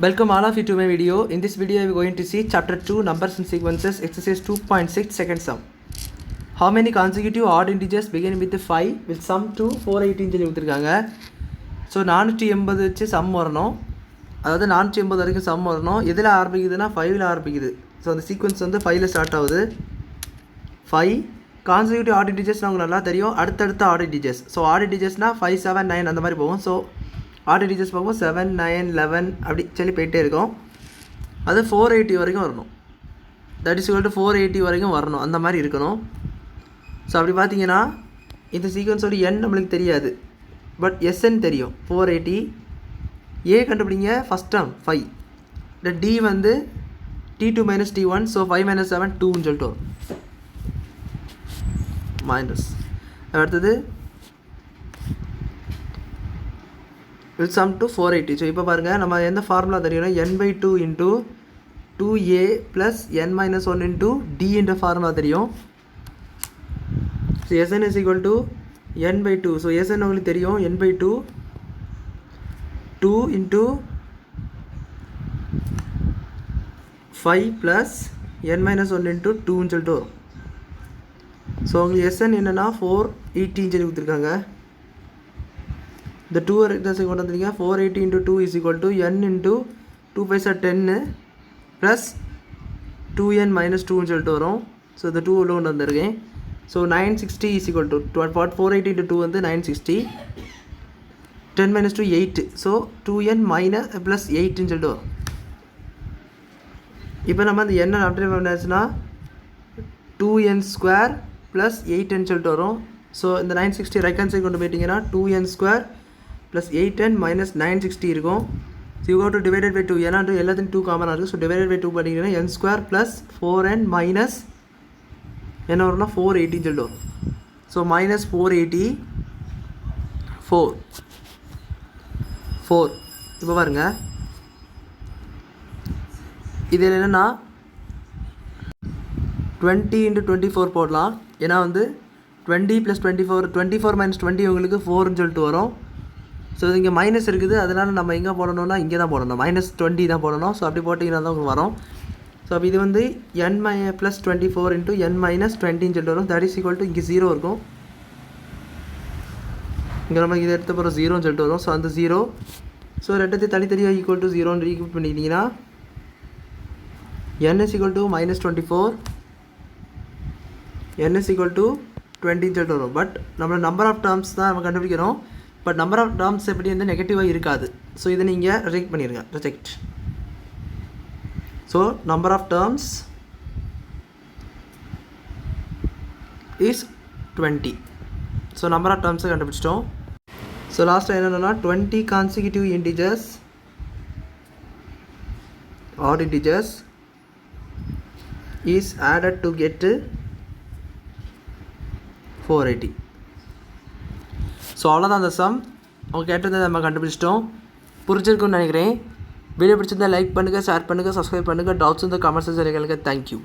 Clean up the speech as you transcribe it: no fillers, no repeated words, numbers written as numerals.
Welcome all of you to my video. In this video, we are going to see chapter 2 numbers and sequences, exercise 2.6 second sum. How many consecutive odd integers begin with 5 will sum to 418 சொல்லி கொடுத்துருக்காங்க. So 480 வச்சு some வரணும், அதாவது 480 வரைக்கும் some வரணும். எதில் ஆரம்பிக்குதுன்னா 5ல் ஆரம்பிக்குது. So அந்த சீக்வன்ஸ் வந்து 5ல் ஸ்டார்ட் ஆகுது. 5 கான்சிக்யூட்டிவ் ஆட் இன்டிஜர்ஸ் நமக்கு நல்லா தெரியும். அடுத்தடுத்த ஆட் இன்டிஜர்ஸ், ஸோ ஆட் இன்டிஜர்ஸ்னால் 5, 7, 9 அந்த மாதிரி போகும். ஸோ ஆட் இன்டிஜர்ஸ் பார்க்கும்போது 7, 9, 11 அப்படி சொல்லி போயிட்டே இருக்கும். அது 480 வரைக்கும் வரணும். தட் இஸ் ஈக்குவல் டு 480 வரைக்கும் வரணும், அந்த மாதிரி இருக்கணும். ஸோ அப்படி பார்த்தீங்கன்னா இந்த சீக்வன்ஸோட எண் நம்மளுக்கு தெரியாது, பட் எஸ்என் தெரியும் 480. ஏ கண்டுபிடிங்க, ஃபஸ்ட் டேர்ம் 5. இந்த டி வந்து T2 minus T1, so 5 minus 7 2ன்னு சொல்லிட்டு வரும் மைனஸ். அடுத்தது will sum to 480. ஸோ இப்போ பாருங்கள், நம்ம எந்த ஃபார்முலா தெரியும்னா n/2 into 2a plus n minus 1 into d என்ற ஃபார்முலா தெரியும். So Sn is equal to n/2. So Sn உங்களுக்கு தெரியும், n/2 2 into 5 plus n minus 1 into 2ன்னு சொல்லிட்டு வரும். ஸோ உங்களுக்கு Sn என்னென்னா 480 சொல்லி கொடுத்துருக்காங்க. இந்த 2 ரெக்டாசில் கொண்டு வந்துருக்கீங்க. 480 into 2 is equal to n into 2 5 10 plus 2n minus 2ன்னு சொல்லிட்டு வரும். ஸோ இந்த 2 உள்ள கொண்டு வந்திருக்கேன். So 960 is equal to 480 into 2 வந்து 960, 10 minus 2 8. So 2n minus plus 8ன்னு சொல்லிட்டு வரும். இப்போ நம்ம அந்த n update பண்ணாச்சுன்னா 2n² plus 8n சொல்லிட்டு வரும். ஸோ இந்த 960 ரைட் ஹேண்ட் சைடு கொண்டு போயிட்டீங்கன்னா 2n² ப்ளஸ் 8n மைனஸ் 960 இருக்கும். So you got to divided by 2, ஏன்னா எல்லாத்தையும் 2 காமனாக இருக்குது. ஸோ டிவைடட் பை 2 பண்ணிங்கன்னா n² ப்ளஸ் 4n மைனஸ் என்ன வரும்னா 480 சொல்லிட்டு வரும். So minus 480 4. இப்போ பாருங்கள், இது என்னென்னா 20 இன்ட்டு 24 போடலாம். ஏன்னா வந்து 20 + 24 மைனஸ் 20 உங்களுக்கு 4ன்னு சொல்லிட்டு வரும். ஸோ இங்கே மைனஸ் இருக்குது, அதனால் நம்ம எங்கே போடணும்னா இங்கே தான் போடணும், மைனஸ் 20 தான் போடணும். ஸோ அப்படி போட்டிங்கன்னா தான் உங்களுக்கு வரும். ஸோ அப்போ இது வந்து n + 24 இன்ட்டு n மைனஸ் 20ன்னு சொல்லிட்டு வரும். தட் இஸ் ஈக்குவல் டு இங்கே 0 இருக்கும். இங்கே நம்ம இதை எடுத்த போகிற 0ன்னு சொல்லிட்டு வரும். ஸோ அந்த 0, ஸோ ரெண்டத்தையும் தனித்தனியாக ஈக்குவல் டு 0ன்னு ஈக்குவல் பண்ணிக்கிட்டிங்கன்னா n is equal to minus 24, n is equal to 20ன்னு சொல்லிட்டு வரும். பட் நம்ம நம்பர் ஆஃப் டேர்ம்ஸ் தான் நம்ம கண்டுபிடிக்கிறோம். பட் நம்பர் ஆஃப் டேர்ம்ஸ் எப்படி வந்து நெகட்டிவாக இருக்காது. ஸோ இதை நீங்கள் ரிஜெக்ட் பண்ணிடுங்க, reject. So number of terms is 20. So number of டேர்ம்ஸை கண்டுபிடிச்சிட்டோம். ஸோ லாஸ்ட்டாக என்னென்னா 20 consecutive integers, odd integers is added to get 480. So அவ்வளோதான் அந்த சம். அவங்க கேட்டதை நம்ம கண்டுபிடிச்சிட்டோம். புரிஞ்சிருக்குன்னு நினைக்கிறேன். வீடியோ பிடிச்சிருந்தால் லைக் பண்ணுங்கள், ஷேர் பண்ணுங்கள், சப்ஸ்கிரைப் பண்ணுங்கள். டவுட்ஸ் இந்த கமெண்ட்ஸ் சொல்லுங்கள். தேங்க்யூ.